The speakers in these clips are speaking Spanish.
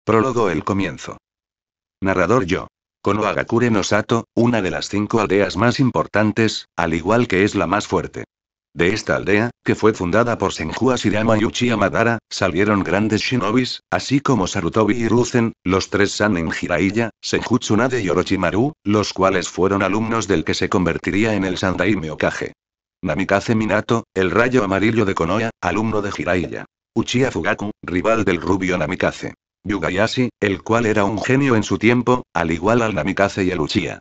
Prólogo. El comienzo. Narrador yo. Konohagakure no Sato, una de las 5 aldeas más importantes, al igual que es la más fuerte. De esta aldea, que fue fundada por Senju Ashirama y Uchiha Madara, salieron grandes shinobis, así como Sarutobi y Ruzen, los 3 Sanin Jiraiya, Senju Tsunade y Orochimaru, los cuales fueron alumnos del que se convertiría en el Sandaime Hokage. Namikaze Minato, el rayo amarillo de Konoha, alumno de Jiraiya. Uchiha Fugaku, rival del rubio Namikaze. Yugayashi, el cual era un genio en su tiempo, al igual al Namikaze y el Uchiha.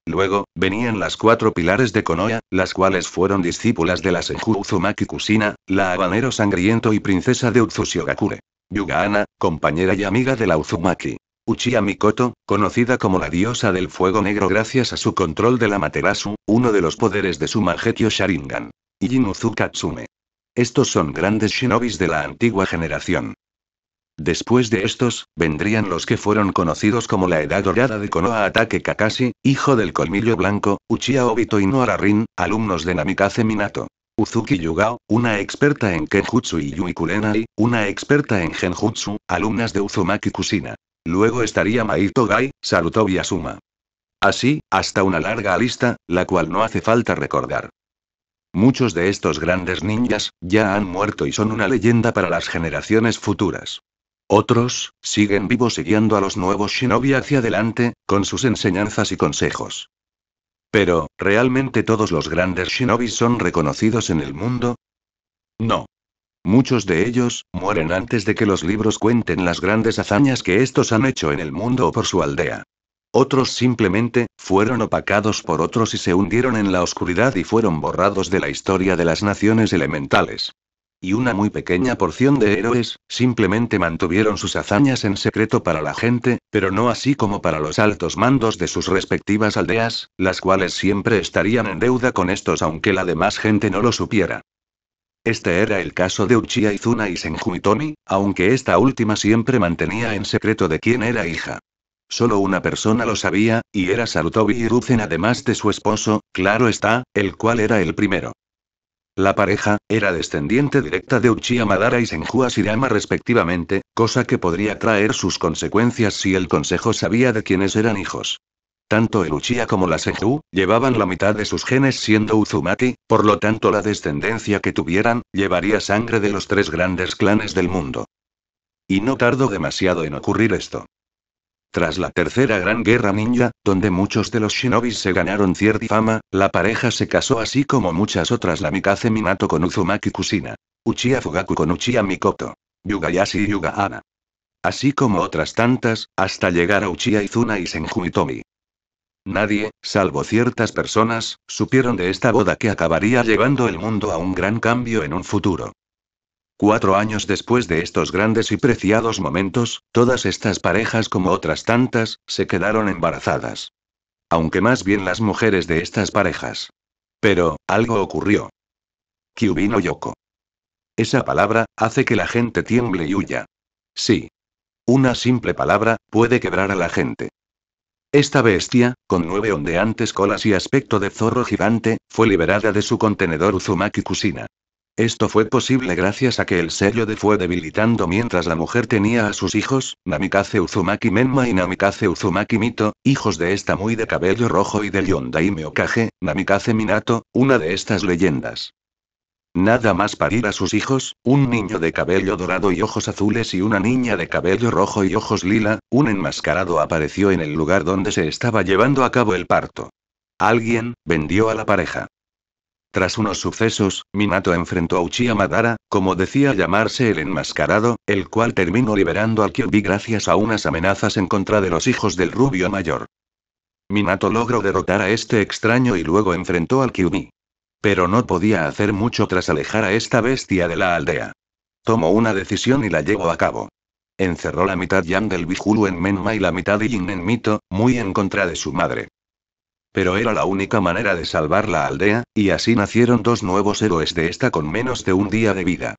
Luego, venían las 4 pilares de Konoha, las cuales fueron discípulas de la Senju Uzumaki Kushina, la habanero sangriento y princesa de Utsushigakure. Yuga Ana, compañera y amiga de la Uzumaki. Uchiha Mikoto, conocida como la diosa del fuego negro gracias a su control de la Materasu, uno de los poderes de su Mangekyo Sharingan. Y Jin Uzu Katsume. Estos son grandes shinobis de la antigua generación. Después de estos, vendrían los que fueron conocidos como la Edad Dorada de Konoha Atake Kakashi, hijo del colmillo blanco, Uchiha Obito y Noara Rin, alumnos de Namikaze Minato. Uzuki Yugao, una experta en Kenjutsu y Yui Kurenai, una experta en Genjutsu, alumnas de Uzumaki Kushina. Luego estaría Maito Gai, Sarutobi Asuma. Así, hasta una larga lista, la cual no hace falta recordar. Muchos de estos grandes ninjas, ya han muerto y son una leyenda para las generaciones futuras. Otros, siguen vivos y guiando a los nuevos shinobi hacia adelante, con sus enseñanzas y consejos. Pero, ¿realmente todos los grandes shinobis son reconocidos en el mundo? No. Muchos de ellos, mueren antes de que los libros cuenten las grandes hazañas que estos han hecho en el mundo o por su aldea. Otros simplemente, fueron opacados por otros y se hundieron en la oscuridad y fueron borrados de la historia de las naciones elementales. Y una muy pequeña porción de héroes, simplemente mantuvieron sus hazañas en secreto para la gente, pero no así como para los altos mandos de sus respectivas aldeas, las cuales siempre estarían en deuda con estos aunque la demás gente no lo supiera. Este era el caso de Uchiha Izuna y Senju Hitomi, aunque esta última siempre mantenía en secreto de quién era hija. Solo una persona lo sabía, y era Sarutobi Hiruzen además de su esposo, claro está, el cual era el primero. La pareja, era descendiente directa de Uchiha Madara y Senju Ashirama respectivamente, cosa que podría traer sus consecuencias si el consejo sabía de quiénes eran hijos. Tanto el Uchiha como la Senju, llevaban la mitad de sus genes siendo Uzumaki, por lo tanto la descendencia que tuvieran, llevaría sangre de los 3 grandes clanes del mundo. Y no tardó demasiado en ocurrir esto. Tras la tercera gran guerra ninja, donde muchos de los shinobis se ganaron cierta fama, la pareja se casó así como muchas otras Namikaze Minato con Uzumaki Kushina. Uchiha Fugaku con Uchiha Mikoto. Yugayashi y Yuga Ana. Así como otras tantas, hasta llegar a Uchiha Izuna y Senju Hitomi. Nadie, salvo ciertas personas, supieron de esta boda que acabaría llevando el mundo a un gran cambio en un futuro. 4 años después de estos grandes y preciados momentos, todas estas parejas como otras tantas, se quedaron embarazadas. Aunque más bien las mujeres de estas parejas. Pero, algo ocurrió. Kyuubi no Yoko. Esa palabra, hace que la gente tiemble y huya. Sí. Una simple palabra, puede quebrar a la gente. Esta bestia, con 9 ondeantes colas y aspecto de zorro gigante, fue liberada de su contenedor Uzumaki Kushina. Esto fue posible gracias a que el sello de fue debilitando mientras la mujer tenía a sus hijos, Namikaze Uzumaki Menma y Namikaze Uzumaki Mito, hijos de esta muy de cabello rojo y del Yondaime Hokage, Namikaze Minato, una de estas leyendas. Nada más parir a sus hijos, un niño de cabello dorado y ojos azules y una niña de cabello rojo y ojos lila, un enmascarado apareció en el lugar donde se estaba llevando a cabo el parto. Alguien, vendió a la pareja. Tras unos sucesos, Minato enfrentó a Uchiha Madara, como decía llamarse el enmascarado, el cual terminó liberando al Kyuubi gracias a unas amenazas en contra de los hijos del rubio mayor. Minato logró derrotar a este extraño y luego enfrentó al Kyuubi. Pero no podía hacer mucho tras alejar a esta bestia de la aldea. Tomó una decisión y la llevó a cabo. Encerró la mitad Yang del Bijulu en Menma y la mitad de Jin en Mito, muy en contra de su madre. Pero era la única manera de salvar la aldea, y así nacieron 2 nuevos héroes de esta con menos de un día de vida.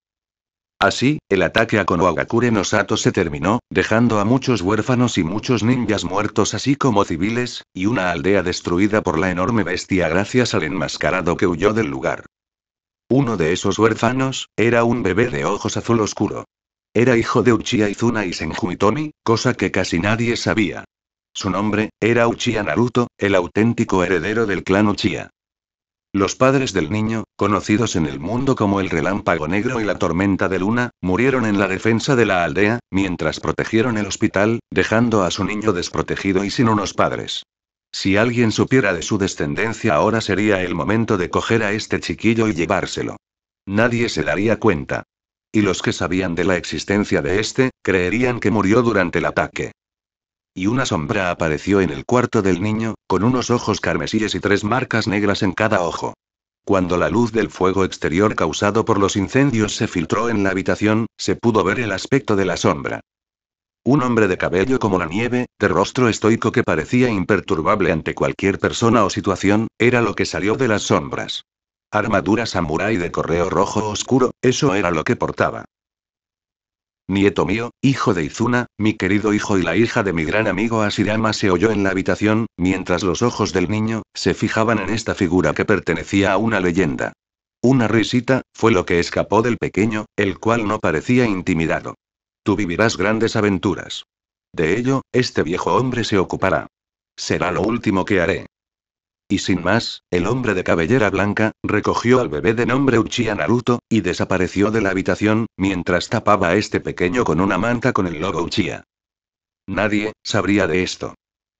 Así, el ataque a Konohagakure no Sato se terminó, dejando a muchos huérfanos y muchos ninjas muertos así como civiles, y una aldea destruida por la enorme bestia gracias al enmascarado que huyó del lugar. Uno de esos huérfanos, era un bebé de ojos azul oscuro. Era hijo de Uchiha Izuna y Senju Hitomi, cosa que casi nadie sabía. Su nombre era Uchiha Naruto, el auténtico heredero del clan Uchiha. Los padres del niño, conocidos en el mundo como el Relámpago Negro y la Tormenta de Luna, murieron en la defensa de la aldea, mientras protegieron el hospital, dejando a su niño desprotegido y sin unos padres. Si alguien supiera de su descendencia ahora sería el momento de coger a este chiquillo y llevárselo. Nadie se daría cuenta. Y los que sabían de la existencia de este, creerían que murió durante el ataque. Y una sombra apareció en el cuarto del niño, con unos ojos carmesíes y 3 marcas negras en cada ojo. Cuando la luz del fuego exterior causado por los incendios se filtró en la habitación, se pudo ver el aspecto de la sombra. Un hombre de cabello como la nieve, de rostro estoico que parecía imperturbable ante cualquier persona o situación, era lo que salió de las sombras. Armadura samurái de correo rojo oscuro, eso era lo que portaba. Nieto mío, hijo de Izuna, mi querido hijo y la hija de mi gran amigo Ashirama, se oyó en la habitación, mientras los ojos del niño se fijaban en esta figura que pertenecía a una leyenda. Una risita, fue lo que escapó del pequeño, el cual no parecía intimidado. Tú vivirás grandes aventuras. De ello, este viejo hombre se ocupará. Será lo último que haré. Y sin más, el hombre de cabellera blanca, recogió al bebé de nombre Uchiha Naruto, y desapareció de la habitación, mientras tapaba a este pequeño con una manta con el logo Uchiha. Nadie sabría de esto.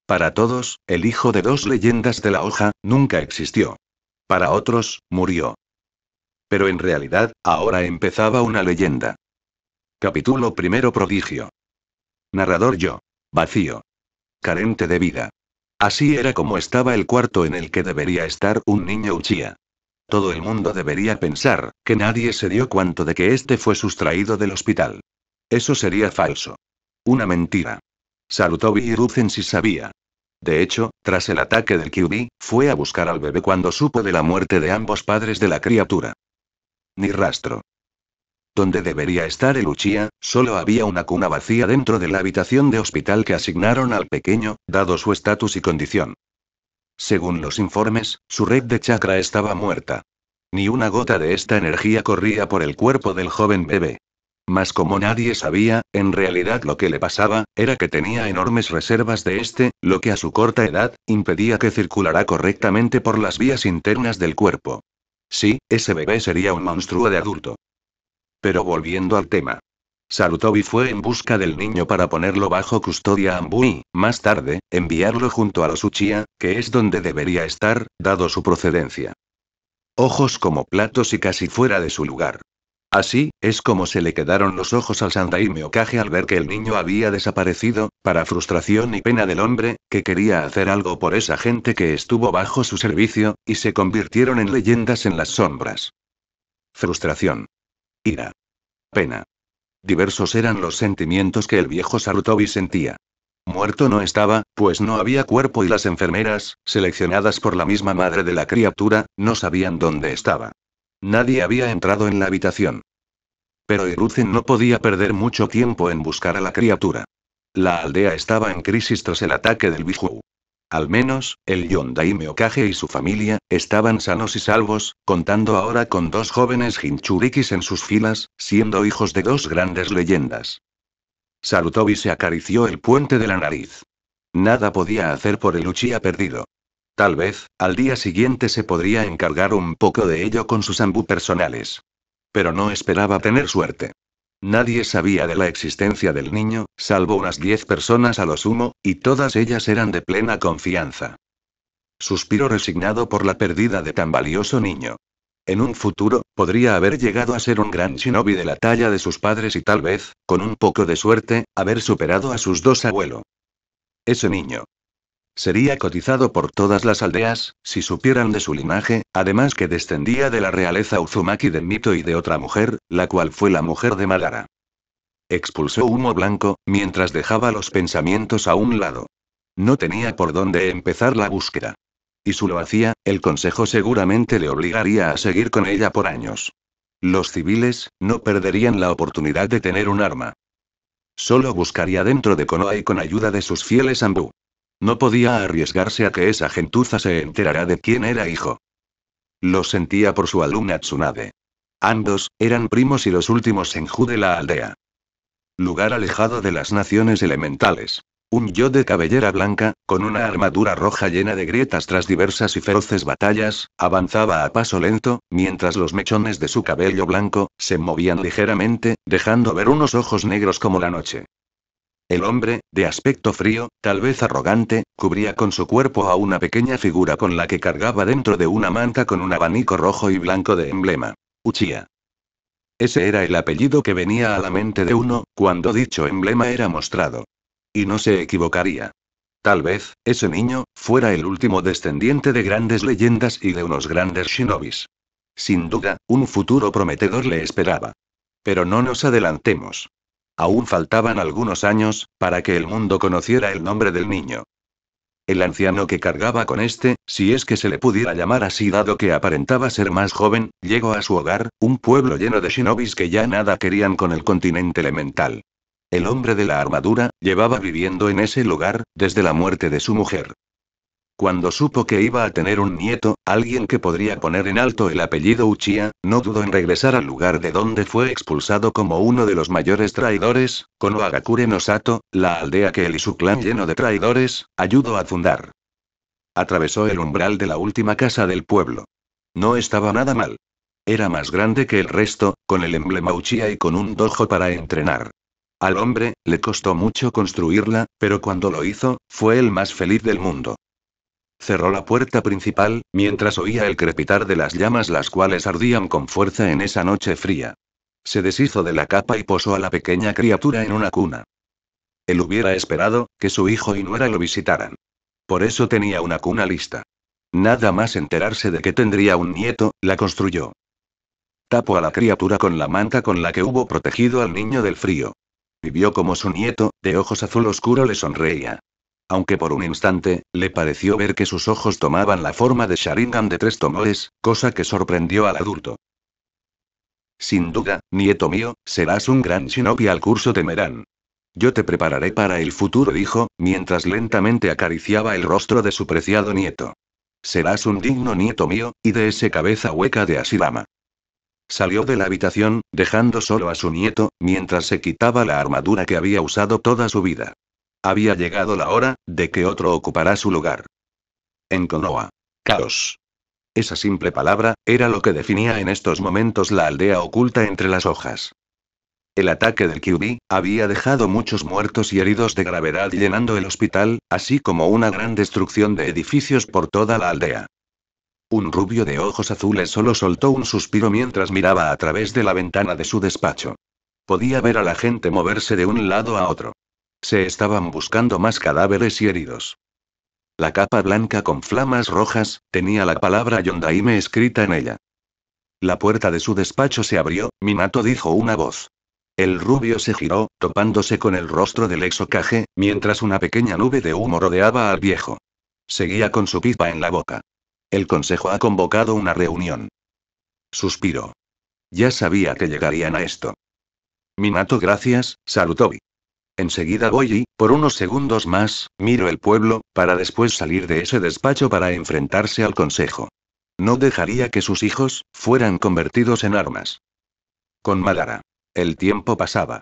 Para todos, el hijo de 2 leyendas de la hoja, nunca existió. Para otros, murió. Pero en realidad, ahora empezaba una leyenda. Capítulo primero. Prodigio. Narrador yo. Vacío. Carente de vida. Así era como estaba el cuarto en el que debería estar un niño Uchiha. Todo el mundo debería pensar que nadie se dio cuenta de que este fue sustraído del hospital. Eso sería falso. Una mentira. Sarutobi Hiruzen sí sabía. De hecho, tras el ataque del Kyuubi, fue a buscar al bebé cuando supo de la muerte de ambos padres de la criatura. Ni rastro. Donde debería estar el Uchiha, solo había una cuna vacía dentro de la habitación de hospital que asignaron al pequeño, dado su estatus y condición. Según los informes, su red de chakra estaba muerta. Ni una gota de esta energía corría por el cuerpo del joven bebé. Mas como nadie sabía, en realidad lo que le pasaba, era que tenía enormes reservas de este, lo que a su corta edad, impedía que circulara correctamente por las vías internas del cuerpo. Sí, ese bebé sería un monstruo de adulto. Pero volviendo al tema. Sarutobi fue en busca del niño para ponerlo bajo custodia Anbu y, más tarde, enviarlo junto a los Uchiha, que es donde debería estar, dado su procedencia. Ojos como platos y casi fuera de su lugar. Así, es como se le quedaron los ojos al Sandaime Hokage al ver que el niño había desaparecido, para frustración y pena del hombre, que quería hacer algo por esa gente que estuvo bajo su servicio, y se convirtieron en leyendas en las sombras. Frustración. Ira. Pena. Diversos eran los sentimientos que el viejo Sarutobi sentía. Muerto no estaba, pues no había cuerpo y las enfermeras, seleccionadas por la misma madre de la criatura, no sabían dónde estaba. Nadie había entrado en la habitación. Pero Hiruzen no podía perder mucho tiempo en buscar a la criatura. La aldea estaba en crisis tras el ataque del Biju. Al menos, el Yondaime Hokage y su familia, estaban sanos y salvos, contando ahora con 2 jóvenes Jinchurikis en sus filas, siendo hijos de 2 grandes leyendas. Sarutobi se acarició el puente de la nariz. Nada podía hacer por el Uchiha perdido. Tal vez, al día siguiente se podría encargar un poco de ello con sus Anbu personales. Pero no esperaba tener suerte. Nadie sabía de la existencia del niño, salvo unas 10 personas a lo sumo, y todas ellas eran de plena confianza. Suspiró resignado por la pérdida de tan valioso niño. En un futuro, podría haber llegado a ser un gran shinobi de la talla de sus padres y tal vez, con un poco de suerte, haber superado a sus 2 abuelos. Ese niño sería cotizado por todas las aldeas, si supieran de su linaje, además que descendía de la realeza Uzumaki del mito y de otra mujer, la cual fue la mujer de Madara. Expulsó humo blanco, mientras dejaba los pensamientos a un lado. No tenía por dónde empezar la búsqueda. Y si lo hacía, el consejo seguramente le obligaría a seguir con ella por años. Los civiles, no perderían la oportunidad de tener un arma. Solo buscaría dentro de Konoha y con ayuda de sus fieles Anbu. No podía arriesgarse a que esa gentuza se enterara de quién era hijo. Lo sentía por su alumna Tsunade. Ambos, eran primos y los últimos Senju de la aldea. Lugar alejado de las naciones elementales. Un yo de cabellera blanca, con una armadura roja llena de grietas tras diversas y feroces batallas, avanzaba a paso lento, mientras los mechones de su cabello blanco se movían ligeramente, dejando ver unos ojos negros como la noche. El hombre, de aspecto frío, tal vez arrogante, cubría con su cuerpo a una pequeña figura con la que cargaba dentro de una manta con un abanico rojo y blanco de emblema. Uchiha. Ese era el apellido que venía a la mente de uno, cuando dicho emblema era mostrado. Y no se equivocaría. Tal vez, ese niño, fuera el último descendiente de grandes leyendas y de unos grandes shinobis. Sin duda, un futuro prometedor le esperaba. Pero no nos adelantemos. Aún faltaban algunos años, para que el mundo conociera el nombre del niño. El anciano que cargaba con este, si es que se le pudiera llamar así dado que aparentaba ser más joven, llegó a su hogar, un pueblo lleno de shinobis que ya nada querían con el continente elemental. El hombre de la armadura, llevaba viviendo en ese lugar, desde la muerte de su mujer. Cuando supo que iba a tener un nieto, alguien que podría poner en alto el apellido Uchiha, no dudó en regresar al lugar de donde fue expulsado como uno de los mayores traidores, Konohagakure no Sato, la aldea que él y su clan lleno de traidores, ayudó a fundar. Atravesó el umbral de la última casa del pueblo. No estaba nada mal. Era más grande que el resto, con el emblema Uchiha y con un dojo para entrenar. Al hombre, le costó mucho construirla, pero cuando lo hizo, fue el más feliz del mundo. Cerró la puerta principal, mientras oía el crepitar de las llamas las cuales ardían con fuerza en esa noche fría. Se deshizo de la capa y posó a la pequeña criatura en una cuna. Él hubiera esperado, que su hijo y nuera lo visitaran. Por eso tenía una cuna lista. Nada más enterarse de que tendría un nieto, la construyó. Tapó a la criatura con la manta con la que hubo protegido al niño del frío. Vivió como su nieto, de ojos azul oscuro le sonreía. Aunque por un instante, le pareció ver que sus ojos tomaban la forma de Sharingan de 3 tomoes, cosa que sorprendió al adulto. Sin duda, nieto mío, serás un gran shinobi al curso temerán. Yo te prepararé para el futuro, dijo, mientras lentamente acariciaba el rostro de su preciado nieto. Serás un digno nieto mío, y de ese cabeza hueca de Hashirama. Salió de la habitación, dejando solo a su nieto, mientras se quitaba la armadura que había usado toda su vida. Había llegado la hora, de que otro ocupará su lugar. En Konoha. Caos. Esa simple palabra, era lo que definía en estos momentos la aldea oculta entre las hojas. El ataque del Kyuubi, había dejado muchos muertos y heridos de gravedad llenando el hospital, así como una gran destrucción de edificios por toda la aldea. Un rubio de ojos azules solo soltó un suspiro mientras miraba a través de la ventana de su despacho. Podía ver a la gente moverse de un lado a otro. Se estaban buscando más cadáveres y heridos. La capa blanca con flamas rojas, tenía la palabra Yondaime escrita en ella. La puerta de su despacho se abrió, Minato dijo una voz. El rubio se giró, topándose con el rostro del ex Hokage, mientras una pequeña nube de humo rodeaba al viejo. Seguía con su pipa en la boca. El consejo ha convocado una reunión. Suspiró. Ya sabía que llegarían a esto. Minato, gracias, Sarutobi. Enseguida voy y, por unos segundos más, miro el pueblo, para después salir de ese despacho para enfrentarse al consejo. No dejaría que sus hijos, fueran convertidos en armas. Con Madara. El tiempo pasaba.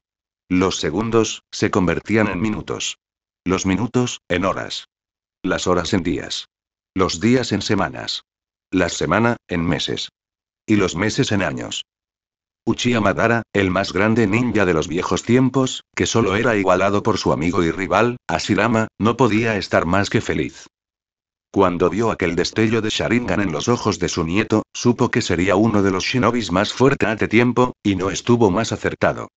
Los segundos, se convertían en minutos. Los minutos, en horas. Las horas en días. Los días en semanas. Las semanas, en meses. Y los meses en años. Uchiha Madara, el más grande ninja de los viejos tiempos, que solo era igualado por su amigo y rival, Hashirama, no podía estar más que feliz. Cuando vio aquel destello de Sharingan en los ojos de su nieto, supo que sería uno de los shinobis más fuertes hace tiempo, y no estuvo más acertado.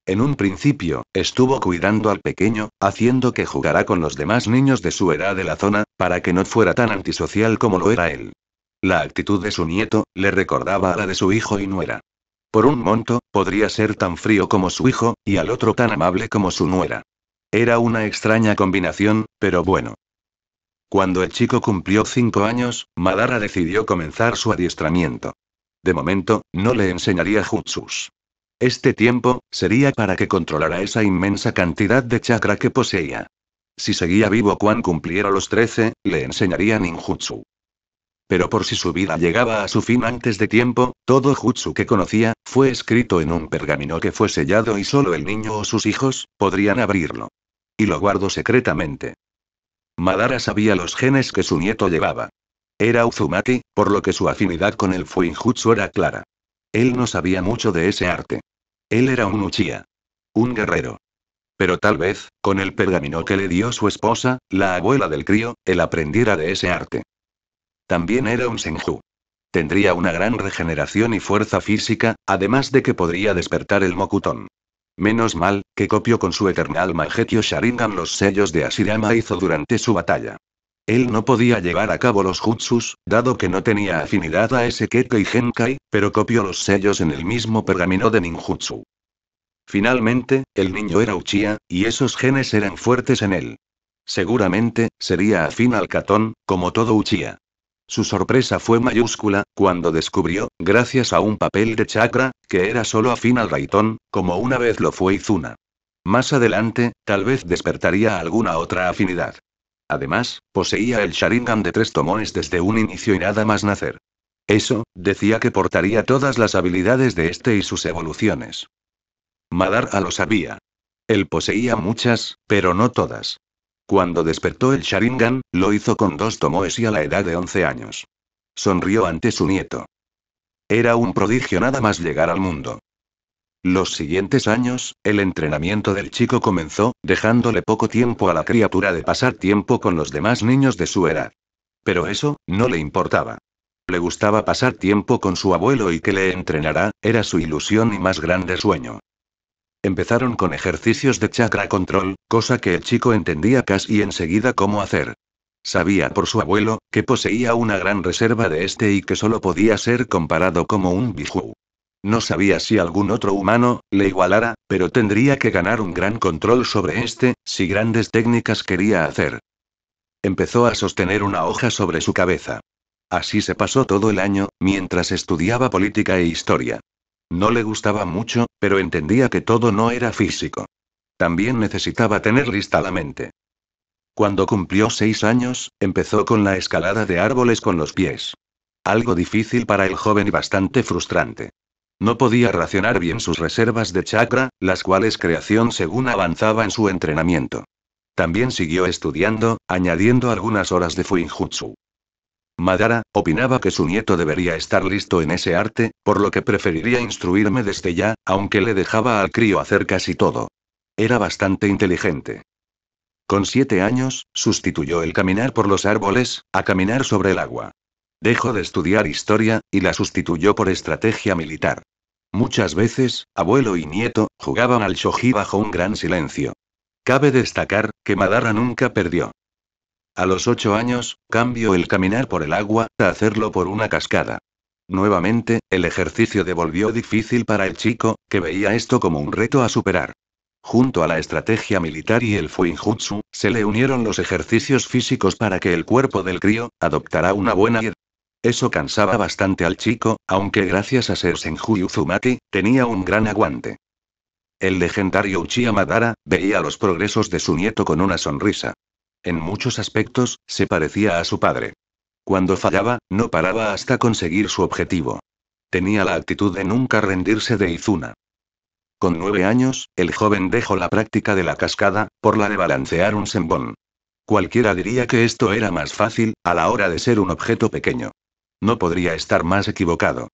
En un principio, estuvo cuidando al pequeño, haciendo que jugara con los demás niños de su edad de la zona, para que no fuera tan antisocial como lo era él. La actitud de su nieto, le recordaba a la de su hijo y nuera. Por un monto, podría ser tan frío como su hijo, y al otro tan amable como su nuera. Era una extraña combinación, pero bueno. Cuando el chico cumplió 5 años, Madara decidió comenzar su adiestramiento. De momento, no le enseñaría jutsus. Este tiempo, sería para que controlara esa inmensa cantidad de chakra que poseía. Si seguía vivo cuando cumpliera los 13, le enseñaría ninjutsu. Pero por si su vida llegaba a su fin antes de tiempo, todo jutsu que conocía, fue escrito en un pergamino que fue sellado y solo el niño o sus hijos, podrían abrirlo. Y lo guardó secretamente. Madara sabía los genes que su nieto llevaba. Era Uzumaki, por lo que su afinidad con el Fuinjutsu era clara. Él no sabía mucho de ese arte. Él era un Uchiha. Un guerrero. Pero tal vez, con el pergamino que le dio su esposa, la abuela del crío, él aprendiera de ese arte. También era un Senju. Tendría una gran regeneración y fuerza física, además de que podría despertar el Mokuton. Menos mal, que copió con su Eternal Mangekyou Sharingan los sellos de Hashirama hizo durante su batalla. Él no podía llevar a cabo los jutsus, dado que no tenía afinidad a ese Kekkei Genkai, pero copió los sellos en el mismo pergamino de ninjutsu. Finalmente, el niño era Uchiha, y esos genes eran fuertes en él. Seguramente, sería afín al Katon, como todo Uchiha. Su sorpresa fue mayúscula, cuando descubrió, gracias a un papel de chakra, que era solo afín al Raitón, como una vez lo fue Izuna. Más adelante, tal vez despertaría alguna otra afinidad. Además, poseía el Sharingan de 3 tomoes desde un inicio y nada más nacer. Eso, decía que portaría todas las habilidades de este y sus evoluciones. Madara lo sabía. Él poseía muchas, pero no todas. Cuando despertó el Sharingan, lo hizo con 2 tomoes y a la edad de 11 años. Sonrió ante su nieto. Era un prodigio nada más llegar al mundo. Los siguientes años, el entrenamiento del chico comenzó, dejándole poco tiempo a la criatura de pasar tiempo con los demás niños de su edad. Pero eso, no le importaba. Le gustaba pasar tiempo con su abuelo y que le entrenara, era su ilusión y más grande sueño. Empezaron con ejercicios de chakra control, cosa que el chico entendía casi enseguida cómo hacer. Sabía por su abuelo, que poseía una gran reserva de este y que solo podía ser comparado como un Biju. No sabía si algún otro humano le igualara, pero tendría que ganar un gran control sobre este, si grandes técnicas quería hacer. Empezó a sostener una hoja sobre su cabeza. Así se pasó todo el año, mientras estudiaba política e historia. No le gustaba mucho, pero entendía que todo no era físico. También necesitaba tener lista la mente. Cuando cumplió 6 años, empezó con la escalada de árboles con los pies. Algo difícil para el joven y bastante frustrante. No podía racionar bien sus reservas de chakra, las cuales creación según avanzaba en su entrenamiento. También siguió estudiando, añadiendo algunas horas de Fuinjutsu. Madara opinaba que su nieto debería estar listo en ese arte, por lo que preferiría instruirme desde ya, aunque le dejaba al crío hacer casi todo. Era bastante inteligente. Con 7 años, sustituyó el caminar por los árboles, a caminar sobre el agua. Dejó de estudiar historia, y la sustituyó por estrategia militar. Muchas veces, abuelo y nieto, jugaban al shogi bajo un gran silencio. Cabe destacar, que Madara nunca perdió. A los 8 años, cambió el caminar por el agua, a hacerlo por una cascada. Nuevamente, el ejercicio devolvió difícil para el chico, que veía esto como un reto a superar. Junto a la estrategia militar y el Fuinjutsu, se le unieron los ejercicios físicos para que el cuerpo del crío adoptara una buena dieta. Eso cansaba bastante al chico, aunque gracias a ser Senju y Uzumaki, tenía un gran aguante. El legendario Uchiha Madara veía los progresos de su nieto con una sonrisa. En muchos aspectos, se parecía a su padre. Cuando fallaba, no paraba hasta conseguir su objetivo. Tenía la actitud de nunca rendirse de Izuna. Con 9 años, el joven dejó la práctica de la cascada, por la de balancear un senbon. Cualquiera diría que esto era más fácil, a la hora de ser un objeto pequeño. No podría estar más equivocado.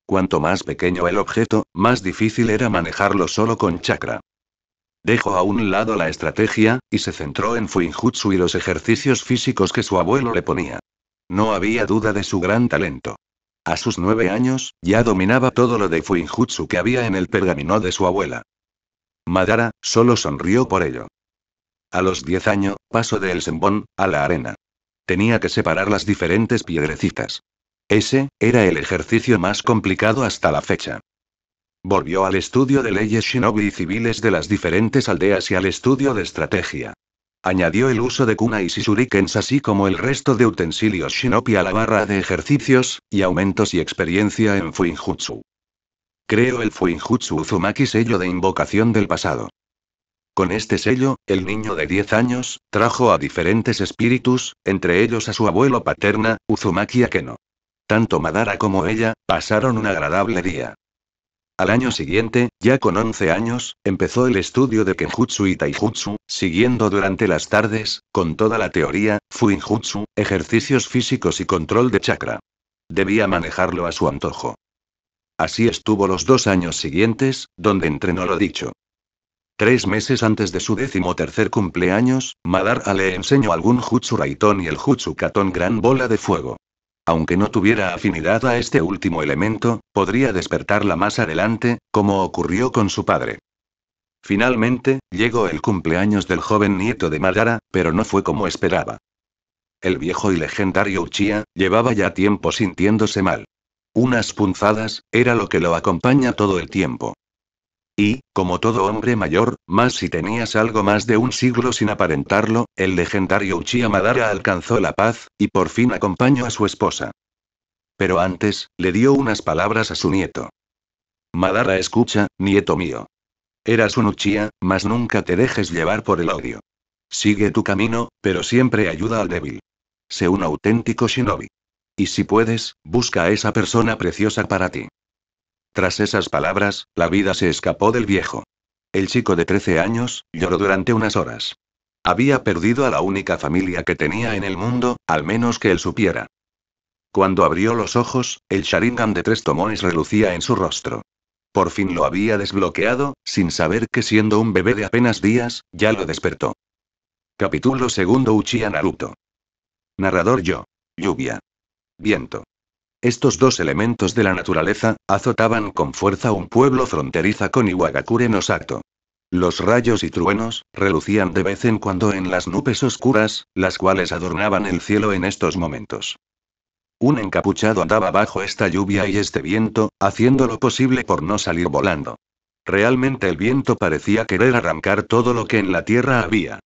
Cuanto más pequeño el objeto, más difícil era manejarlo solo con chakra. Dejó a un lado la estrategia, y se centró en Fuinjutsu y los ejercicios físicos que su abuelo le ponía. No había duda de su gran talento. A sus 9 años, ya dominaba todo lo de Fuinjutsu que había en el pergamino de su abuela. Madara, solo sonrió por ello. A los 10 años, pasó del senbon a la arena. Tenía que separar las diferentes piedrecitas. Ese era el ejercicio más complicado hasta la fecha. Volvió al estudio de leyes shinobi y civiles de las diferentes aldeas y al estudio de estrategia. Añadió el uso de kunais y shurikens así como el resto de utensilios shinobi a la barra de ejercicios, y aumentos y experiencia en Fuinjutsu. Creó el Fuinjutsu Uzumaki sello de invocación del pasado. Con este sello, el niño de 10 años, trajo a diferentes espíritus, entre ellos a su abuelo paterna, Uzumaki Akeno. Tanto Madara como ella, pasaron un agradable día. Al año siguiente, ya con 11 años, empezó el estudio de Kenjutsu y Taijutsu, siguiendo durante las tardes, con toda la teoría, Fuinjutsu, ejercicios físicos y control de chakra. Debía manejarlo a su antojo. Así estuvo los 2 años siguientes, donde entrenó lo dicho. 3 meses antes de su 13º cumpleaños, Madara le enseñó algún Jutsu Raitón y el Jutsu Katon Gran Bola de Fuego. Aunque no tuviera afinidad a este último elemento, podría despertarla más adelante, como ocurrió con su padre. Finalmente, llegó el cumpleaños del joven nieto de Madara, pero no fue como esperaba. El viejo y legendario Uchiha, llevaba ya tiempo sintiéndose mal. Unas punzadas, era lo que lo acompaña todo el tiempo. Y, como todo hombre mayor, más si tenías algo más de un siglo sin aparentarlo, el legendario Uchiha Madara alcanzó la paz, y por fin acompañó a su esposa. Pero antes, le dio unas palabras a su nieto. Madara, escucha, nieto mío. Eras un Uchiha, mas nunca te dejes llevar por el odio. Sigue tu camino, pero siempre ayuda al débil. Sé un auténtico shinobi. Y si puedes, busca a esa persona preciosa para ti. Tras esas palabras, la vida se escapó del viejo. El chico de 13 años, lloró durante unas horas. Había perdido a la única familia que tenía en el mundo, al menos que él supiera. Cuando abrió los ojos, el Sharingan de 3 tomones relucía en su rostro. Por fin lo había desbloqueado, sin saber que siendo un bebé de apenas días, ya lo despertó. Capítulo 2 Uchiha Naruto. Narrador yo. Lluvia. Viento. Estos dos elementos de la naturaleza, azotaban con fuerza un pueblo fronteriza con Iwagakure no Sato. Los rayos y truenos, relucían de vez en cuando en las nubes oscuras, las cuales adornaban el cielo en estos momentos. Un encapuchado andaba bajo esta lluvia y este viento, haciendo lo posible por no salir volando. Realmente el viento parecía querer arrancar todo lo que en la tierra había.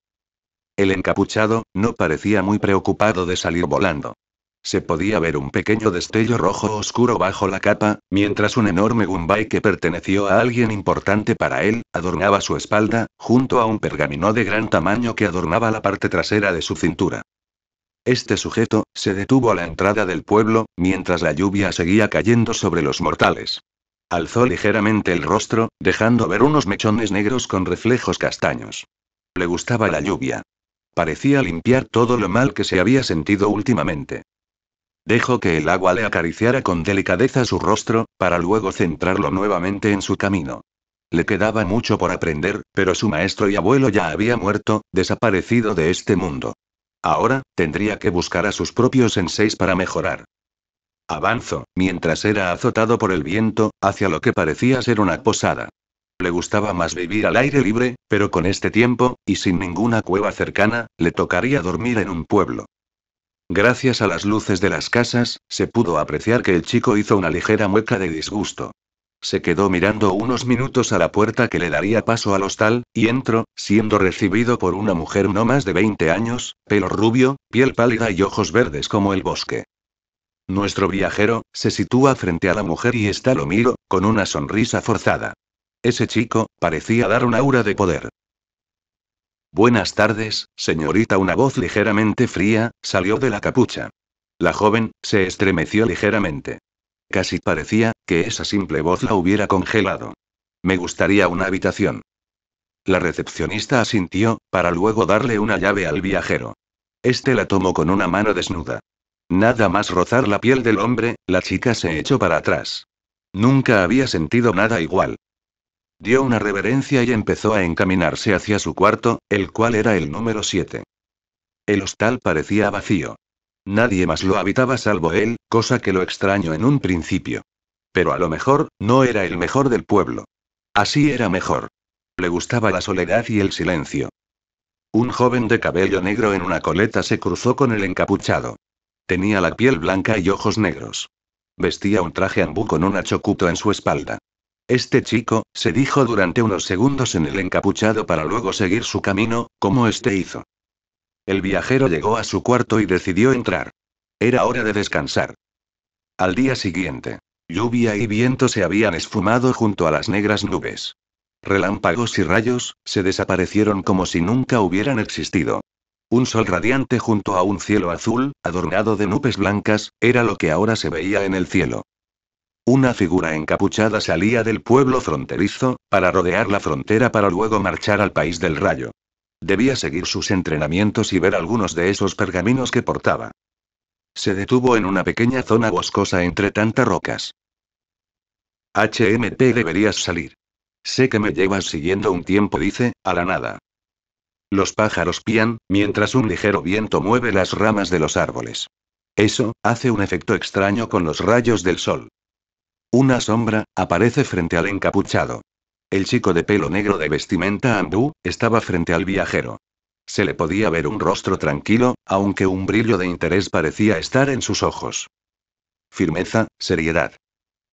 El encapuchado, no parecía muy preocupado de salir volando. Se podía ver un pequeño destello rojo oscuro bajo la capa, mientras un enorme Gunbai que perteneció a alguien importante para él, adornaba su espalda, junto a un pergamino de gran tamaño que adornaba la parte trasera de su cintura. Este sujeto, se detuvo a la entrada del pueblo, mientras la lluvia seguía cayendo sobre los mortales. Alzó ligeramente el rostro, dejando ver unos mechones negros con reflejos castaños. Le gustaba la lluvia. Parecía limpiar todo lo mal que se había sentido últimamente. Dejó que el agua le acariciara con delicadeza su rostro, para luego centrarlo nuevamente en su camino. Le quedaba mucho por aprender, pero su maestro y abuelo ya había muerto, desaparecido de este mundo. Ahora, tendría que buscar a sus propios senseis para mejorar. Avanzó, mientras era azotado por el viento, hacia lo que parecía ser una posada. Le gustaba más vivir al aire libre, pero con este tiempo, y sin ninguna cueva cercana, le tocaría dormir en un pueblo. Gracias a las luces de las casas, se pudo apreciar que el chico hizo una ligera mueca de disgusto. Se quedó mirando unos minutos a la puerta que le daría paso al hostal, y entró, siendo recibido por una mujer no más de 20 años, pelo rubio, piel pálida y ojos verdes como el bosque. Nuestro viajero, se sitúa frente a la mujer y está lo miró, con una sonrisa forzada. Ese chico, parecía dar un aura de poder. Buenas tardes, señorita. Una voz ligeramente fría, salió de la capucha. La joven, se estremeció ligeramente. Casi parecía, que esa simple voz la hubiera congelado. Me gustaría una habitación. La recepcionista asintió, para luego darle una llave al viajero. Este la tomó con una mano desnuda. Nada más rozar la piel del hombre, la chica se echó para atrás. Nunca había sentido nada igual. Dio una reverencia y empezó a encaminarse hacia su cuarto, el cual era el número 7. El hostal parecía vacío. Nadie más lo habitaba salvo él, cosa que lo extrañó en un principio. Pero a lo mejor, no era el mejor del pueblo. Así era mejor. Le gustaba la soledad y el silencio. Un joven de cabello negro en una coleta se cruzó con el encapuchado. Tenía la piel blanca y ojos negros. Vestía un traje ambú con un chocuto en su espalda. Este chico, se dijo durante unos segundos en el encapuchado para luego seguir su camino, como este hizo. El viajero llegó a su cuarto y decidió entrar. Era hora de descansar. Al día siguiente, lluvia y viento se habían esfumado junto a las negras nubes. Relámpagos y rayos, se desaparecieron como si nunca hubieran existido. Un sol radiante junto a un cielo azul, adornado de nubes blancas, era lo que ahora se veía en el cielo. Una figura encapuchada salía del pueblo fronterizo, para rodear la frontera para luego marchar al país del rayo. Debía seguir sus entrenamientos y ver algunos de esos pergaminos que portaba. Se detuvo en una pequeña zona boscosa entre tantas rocas. HMP, deberías salir. Sé que me llevas siguiendo un tiempo, dice, a la nada. Los pájaros pían, mientras un ligero viento mueve las ramas de los árboles. Eso, hace un efecto extraño con los rayos del sol. Una sombra aparece frente al encapuchado. El chico de pelo negro de vestimenta hindú estaba frente al viajero. Se le podía ver un rostro tranquilo, aunque un brillo de interés parecía estar en sus ojos. Firmeza, seriedad.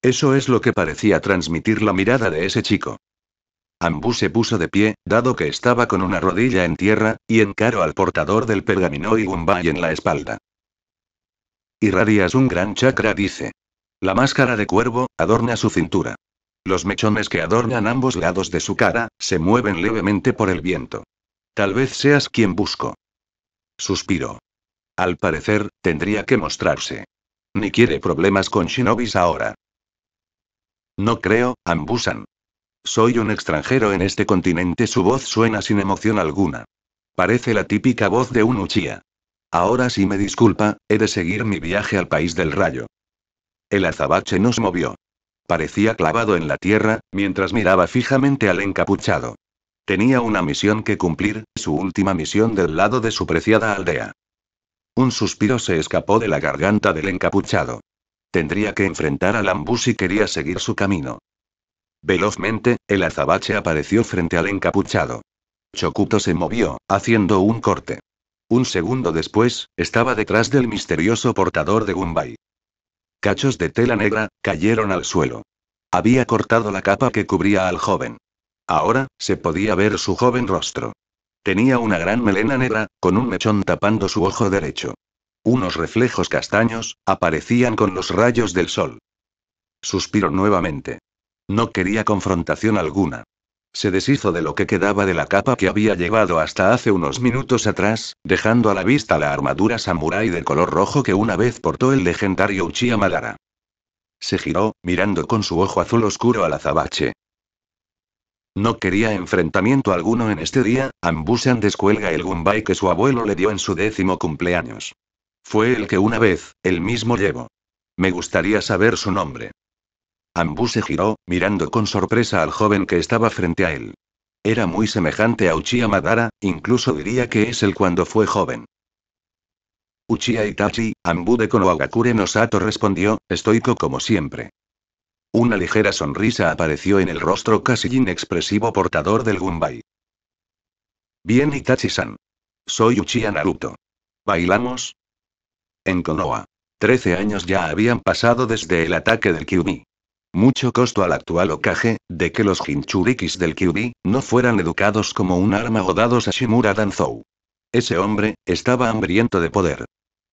Eso es lo que parecía transmitir la mirada de ese chico. Ambú se puso de pie, dado que estaba con una rodilla en tierra, y encaró al portador del pergamino y Gumbay en la espalda. Irradias un gran chakra, dice. La máscara de cuervo adorna su cintura. Los mechones que adornan ambos lados de su cara se mueven levemente por el viento. Tal vez seas quien busco. Suspiró. Al parecer, tendría que mostrarse. Ni quiere problemas con shinobis ahora. No creo, Ambu-san. Soy un extranjero en este continente. Su voz suena sin emoción alguna. Parece la típica voz de un Uchiha. Ahora sí me disculpa, he de seguir mi viaje al país del rayo. El azabache no se movió. Parecía clavado en la tierra, mientras miraba fijamente al encapuchado. Tenía una misión que cumplir, su última misión del lado de su preciada aldea. Un suspiro se escapó de la garganta del encapuchado. Tendría que enfrentar al Ambú si quería seguir su camino. Velozmente, el azabache apareció frente al encapuchado. Chokuto se movió, haciendo un corte. Un segundo después, estaba detrás del misterioso portador de Gumbay. Cachos de tela negra cayeron al suelo. Había cortado la capa que cubría al joven. Ahora, se podía ver su joven rostro. Tenía una gran melena negra, con un mechón tapando su ojo derecho. Unos reflejos castaños aparecían con los rayos del sol. Suspiró nuevamente. No quería confrontación alguna. Se deshizo de lo que quedaba de la capa que había llevado hasta hace unos minutos atrás, dejando a la vista la armadura samurái de color rojo que una vez portó el legendario Uchiha Madara. Se giró, mirando con su ojo azul oscuro al azabache. No quería enfrentamiento alguno en este día. Ambu-san descuelga el Gumbay que su abuelo le dio en su 10º cumpleaños. Fue el que una vez, él mismo llevó. Me gustaría saber su nombre. Ambú se giró, mirando con sorpresa al joven que estaba frente a él. Era muy semejante a Uchiha Madara, incluso diría que es él cuando fue joven. Uchiha Itachi, Ambú de Konohagakure no Sato respondió, estoico como siempre. Una ligera sonrisa apareció en el rostro casi inexpresivo portador del Gumbay. Bien, Itachi-san. Soy Uchiha Naruto. ¿Bailamos? En Konoha. 13 años ya habían pasado desde el ataque del Kyuubi. Mucho costó al actual Hokage, de que los Jinchurikis del Kyuubi no fueran educados como un arma o dados a Shimura Danzou. Ese hombre estaba hambriento de poder.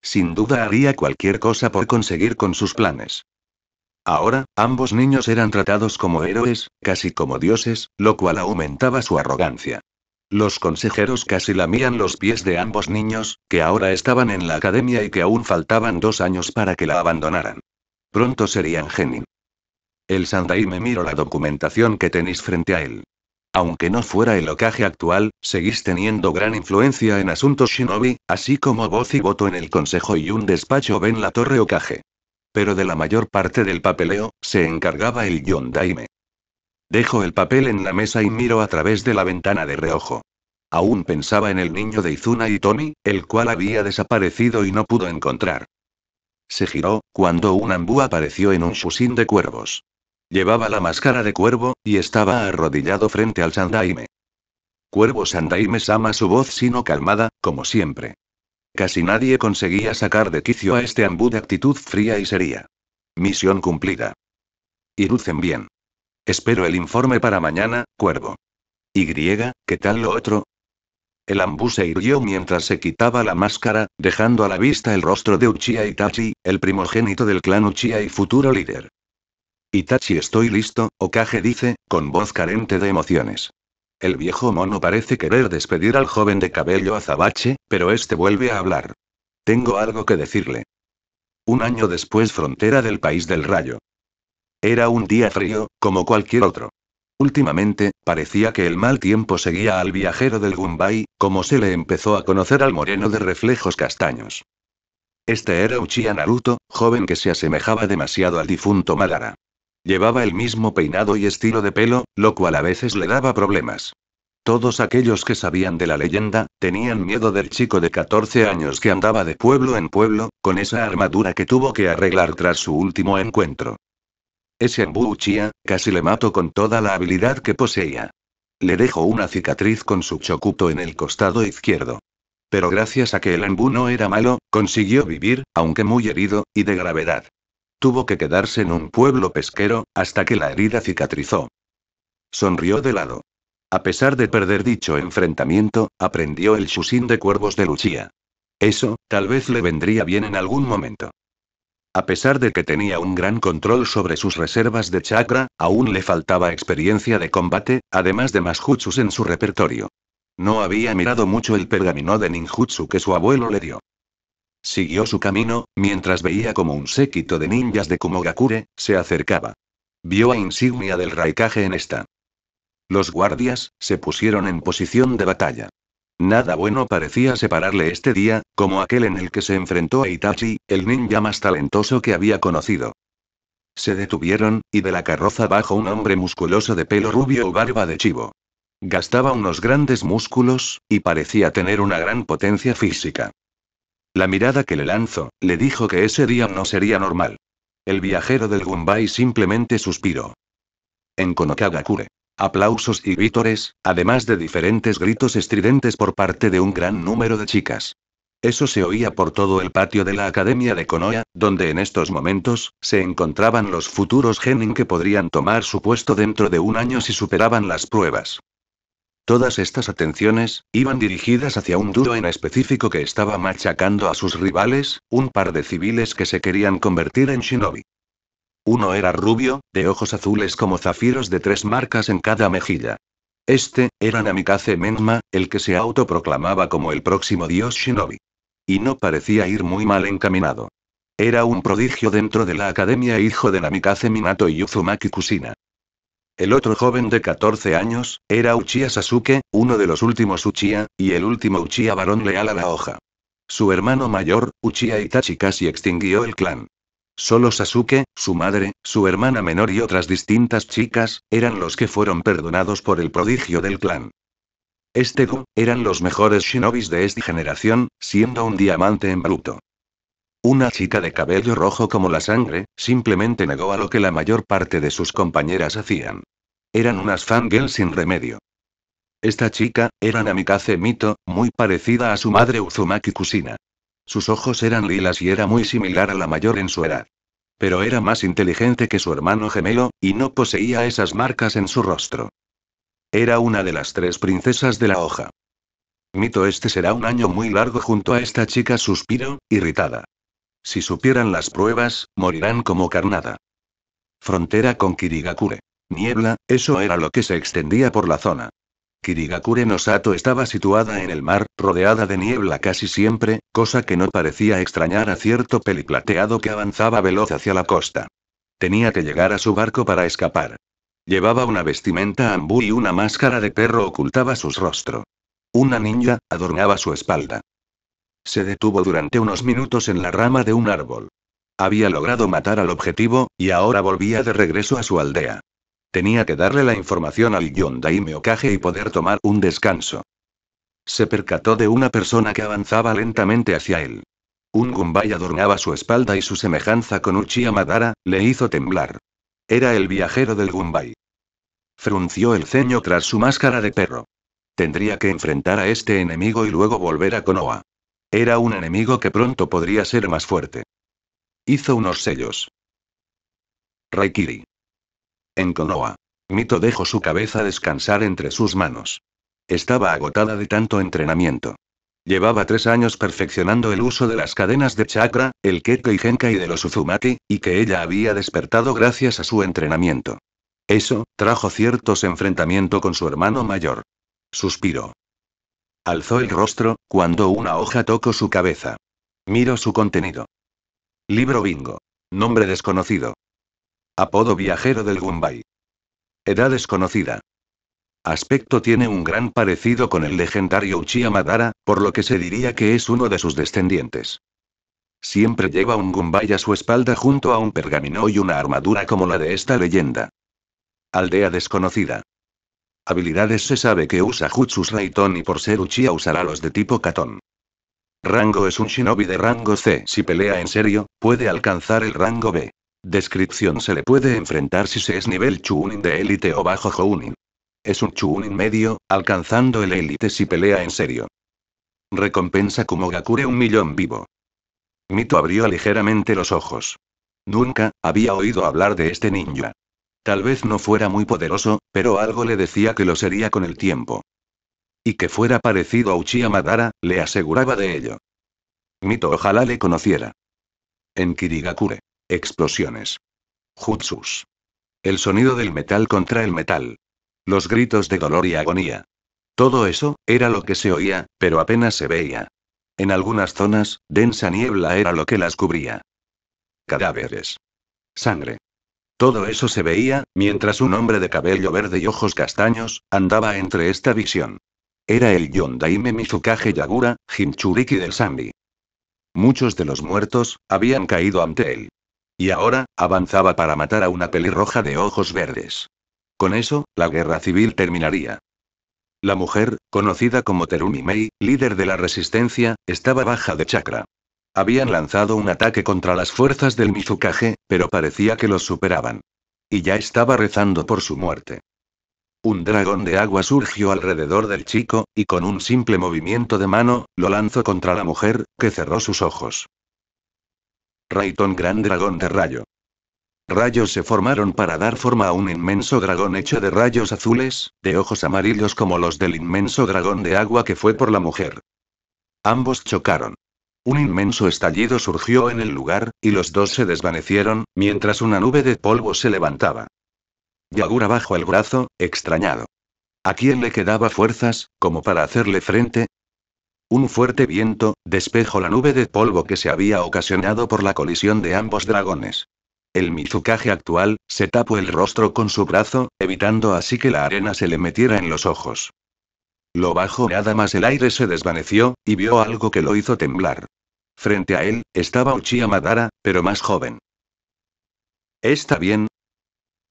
Sin duda haría cualquier cosa por conseguir con sus planes. Ahora, ambos niños eran tratados como héroes, casi como dioses, lo cual aumentaba su arrogancia. Los consejeros casi lamían los pies de ambos niños, que ahora estaban en la academia y que aún faltaban 2 años para que la abandonaran. Pronto serían genin. El Sandaime miró la documentación que tenéis frente a él. Aunque no fuera el Hokage actual, seguís teniendo gran influencia en asuntos shinobi, así como voz y voto en el consejo y un despacho ven la torre Hokage. Pero de la mayor parte del papeleo, se encargaba el Yondaime. Dejo el papel en la mesa y miro a través de la ventana de reojo. Aún pensaba en el niño de Izuna y Tomi, el cual había desaparecido y no pudo encontrar. Se giró, cuando un Ambú apareció en un Shushin de cuervos. Llevaba la máscara de cuervo, y estaba arrodillado frente al Sandaime. Cuervo Sandaime-sama, su voz sino calmada, como siempre. Casi nadie conseguía sacar de quicio a este Ambú de actitud fría y seria. Misión cumplida. Iruzen bien. Espero el informe para mañana, cuervo. Y, ¿qué tal lo otro? El Ambú se irguió mientras se quitaba la máscara, dejando a la vista el rostro de Uchiha Itachi, el primogénito del clan Uchiha y futuro líder. Itachi, estoy listo, Hokage dice, con voz carente de emociones. El viejo mono parece querer despedir al joven de cabello azabache, pero este vuelve a hablar. Tengo algo que decirle. Un año después, frontera del país del rayo. Era un día frío, como cualquier otro. Últimamente, parecía que el mal tiempo seguía al viajero del Gumball, como se le empezó a conocer al moreno de reflejos castaños. Este era Uchiha Naruto, joven que se asemejaba demasiado al difunto Madara. Llevaba el mismo peinado y estilo de pelo, lo cual a veces le daba problemas. Todos aquellos que sabían de la leyenda, tenían miedo del chico de 14 años que andaba de pueblo en pueblo, con esa armadura que tuvo que arreglar tras su último encuentro. Ese Anbu Uchiha, casi le mato con toda la habilidad que poseía. Le dejó una cicatriz con su chokuto en el costado izquierdo. Pero gracias a que el Anbu no era malo, consiguió vivir, aunque muy herido, y de gravedad. Tuvo que quedarse en un pueblo pesquero, hasta que la herida cicatrizó. Sonrió de lado. A pesar de perder dicho enfrentamiento, aprendió el Shushin de cuervos de Uchiha. Eso, tal vez le vendría bien en algún momento. A pesar de que tenía un gran control sobre sus reservas de chakra, aún le faltaba experiencia de combate, además de más jutsus en su repertorio. No había mirado mucho el pergamino de ninjutsu que su abuelo le dio. Siguió su camino, mientras veía como un séquito de ninjas de Kumogakure se acercaba. Vio a insignia del Raikage en esta. Los guardias se pusieron en posición de batalla. Nada bueno parecía separarle este día, como aquel en el que se enfrentó a Itachi, el ninja más talentoso que había conocido. Se detuvieron, y de la carroza bajó un hombre musculoso de pelo rubio o barba de chivo. Gastaba unos grandes músculos, y parecía tener una gran potencia física. La mirada que le lanzó, le dijo que ese día no sería normal. El viajero del Gumball simplemente suspiró. En Konokagakure. Aplausos y vítores, además de diferentes gritos estridentes por parte de un gran número de chicas. Eso se oía por todo el patio de la Academia de Konoha, donde en estos momentos, se encontraban los futuros genin que podrían tomar su puesto dentro de un año si superaban las pruebas. Todas estas atenciones, iban dirigidas hacia un duro en específico que estaba machacando a sus rivales, un par de civiles que se querían convertir en shinobi. Uno era rubio, de ojos azules como zafiros de 3 marcas en cada mejilla. Este, era Namikaze Menma, el que se autoproclamaba como el próximo dios shinobi. Y no parecía ir muy mal encaminado. Era un prodigio dentro de la academia, hijo de Namikaze Minato y Uzumaki Kushina. El otro joven de 14 años, era Uchiha Sasuke, uno de los últimos Uchiha, y el último Uchiha varón leal a la hoja. Su hermano mayor, Uchiha Itachi, casi extinguió el clan. Solo Sasuke, su madre, su hermana menor y otras distintas chicas, eran los que fueron perdonados por el prodigio del clan. Eran los mejores shinobis de esta generación, siendo un diamante en bruto. Una chica de cabello rojo como la sangre, simplemente negó a lo que la mayor parte de sus compañeras hacían. Eran unas fangirls sin remedio. Esta chica, era Namikaze Mito, muy parecida a su madre Uzumaki Kushina. Sus ojos eran lilas y era muy similar a la mayor en su edad. Pero era más inteligente que su hermano gemelo, y no poseía esas marcas en su rostro. Era una de las 3 princesas de la hoja. Mito, este será un año muy largo junto a esta chica, suspiró, irritada. Si supieran las pruebas, morirán como carnada. Frontera con Kirigakure. Niebla, eso era lo que se extendía por la zona. Kirigakure no Sato estaba situada en el mar, rodeada de niebla casi siempre, cosa que no parecía extrañar a cierto peliplateado que avanzaba veloz hacia la costa. Tenía que llegar a su barco para escapar. Llevaba una vestimenta ambú y una máscara de perro ocultaba su rostro. Una ninja adornaba su espalda. Se detuvo durante unos minutos en la rama de un árbol. Había logrado matar al objetivo, y ahora volvía de regreso a su aldea. Tenía que darle la información al Yondaime Hokage y poder tomar un descanso. Se percató de una persona que avanzaba lentamente hacia él. Un Gumball adornaba su espalda y su semejanza con Uchiha Madara, le hizo temblar. Era el viajero del Gumball. Frunció el ceño tras su máscara de perro. Tendría que enfrentar a este enemigo y luego volver a Konoha. Era un enemigo que pronto podría ser más fuerte. Hizo unos sellos. Raikiri. En Konoha. Mito dejó su cabeza descansar entre sus manos. Estaba agotada de tanto entrenamiento. Llevaba 3 años perfeccionando el uso de las cadenas de chakra, el Keke y Genkai de los Uzumaki, y que ella había despertado gracias a su entrenamiento. Eso, trajo ciertos enfrentamientos con su hermano mayor. Suspiró. Alzó el rostro, cuando una hoja tocó su cabeza. Miró su contenido. Libro bingo. Nombre desconocido. Apodo viajero del Gumbay. Edad desconocida. Aspecto tiene un gran parecido con el legendario Uchiha Madara, por lo que se diría que es uno de sus descendientes. Siempre lleva un Gumbay a su espalda junto a un pergamino y una armadura como la de esta leyenda. Aldea desconocida. Habilidades: se sabe que usa Jutsus Raitón y por ser Uchiha usará los de tipo Katon. Rango: es un shinobi de rango C. Si pelea en serio, puede alcanzar el rango B. Descripción: se le puede enfrentar si se es nivel Chunin de élite o bajo Jounin. Es un Chunin medio, alcanzando el élite si pelea en serio. Recompensa: Kumogakure 1.000.000 vivo. Mito abrió ligeramente los ojos. Nunca había oído hablar de este ninja. Tal vez no fuera muy poderoso, pero algo le decía que lo sería con el tiempo. Y que fuera parecido a Uchiha Madara, le aseguraba de ello. Mito ojalá le conociera. En Kirigakure. Explosiones. Jutsus. El sonido del metal contra el metal. Los gritos de dolor y agonía. Todo eso, era lo que se oía, pero apenas se veía. En algunas zonas, densa niebla era lo que las cubría. Cadáveres. Sangre. Todo eso se veía, mientras un hombre de cabello verde y ojos castaños, andaba entre esta visión. Era el Yondaime Mizukage Yagura, Jinchuriki del Sanbi. Muchos de los muertos, habían caído ante él. Y ahora, avanzaba para matar a una pelirroja de ojos verdes. Con eso, la guerra civil terminaría. La mujer, conocida como Terumi Mei, líder de la resistencia, estaba baja de chakra. Habían lanzado un ataque contra las fuerzas del Mizukage, pero parecía que los superaban. Y ya estaba rezando por su muerte. Un dragón de agua surgió alrededor del chico, y con un simple movimiento de mano, lo lanzó contra la mujer, que cerró sus ojos. Raitón: gran dragón de rayo. Rayos se formaron para dar forma a un inmenso dragón hecho de rayos azules, de ojos amarillos como los del inmenso dragón de agua que fue por la mujer. Ambos chocaron. Un inmenso estallido surgió en el lugar, y los dos se desvanecieron, mientras una nube de polvo se levantaba. Yagura bajó el brazo, extrañado. ¿A quién le quedaba fuerzas, como para hacerle frente? Un fuerte viento, despejó la nube de polvo que se había ocasionado por la colisión de ambos dragones. El Mizukage actual, se tapó el rostro con su brazo, evitando así que la arena se le metiera en los ojos. Lo bajó nada más el aire se desvaneció, y vio algo que lo hizo temblar. Frente a él, estaba Uchiha Madara, pero más joven. ¿Está bien?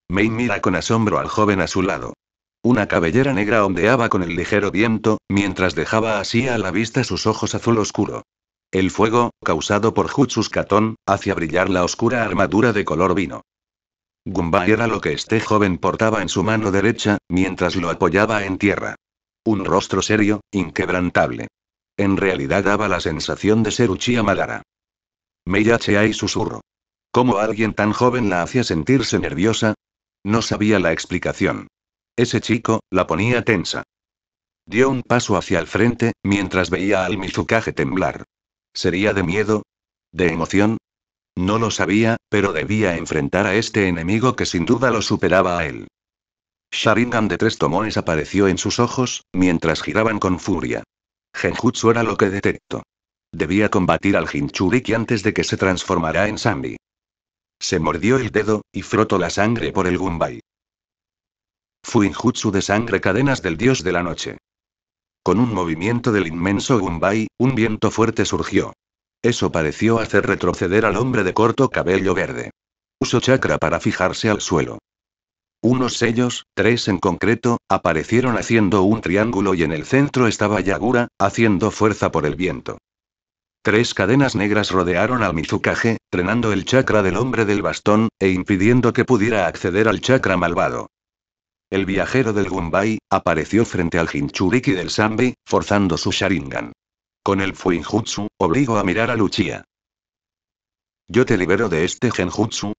Mei mira con asombro al joven a su lado. Una cabellera negra ondeaba con el ligero viento, mientras dejaba así a la vista sus ojos azul oscuro. El fuego, causado por Jutsus Katon, hacía brillar la oscura armadura de color vino. Gumbay era lo que este joven portaba en su mano derecha, mientras lo apoyaba en tierra. Un rostro serio, inquebrantable. En realidad daba la sensación de ser Uchiha Madara. Meiyacheai susurró. ¿Cómo alguien tan joven la hacía sentirse nerviosa? No sabía la explicación. Ese chico, la ponía tensa. Dio un paso hacia el frente, mientras veía al Mizukage temblar. ¿Sería de miedo? ¿De emoción? No lo sabía, pero debía enfrentar a este enemigo que sin duda lo superaba a él. Sharingan de 3 tomones apareció en sus ojos, mientras giraban con furia. Genjutsu era lo que detectó. Debía combatir al Jinchuriki antes de que se transformara en Sanbi. Se mordió el dedo, y frotó la sangre por el Gumbay. Fuinjutsu de sangre: cadenas del dios de la noche. Con un movimiento del inmenso Gumbay, un viento fuerte surgió. Eso pareció hacer retroceder al hombre de corto cabello verde. Usó chakra para fijarse al suelo. Unos sellos, 3 en concreto, aparecieron haciendo un triángulo y en el centro estaba Yagura, haciendo fuerza por el viento. 3 cadenas negras rodearon al Mizukage, drenando el chakra del hombre del bastón, e impidiendo que pudiera acceder al chakra malvado. El viajero del Gumbay, apareció frente al Jinchuriki del Sanbi, forzando su Sharingan. Con el Fuinjutsu, obligó a mirar a Uchiha. Yo te libero de este Genjutsu.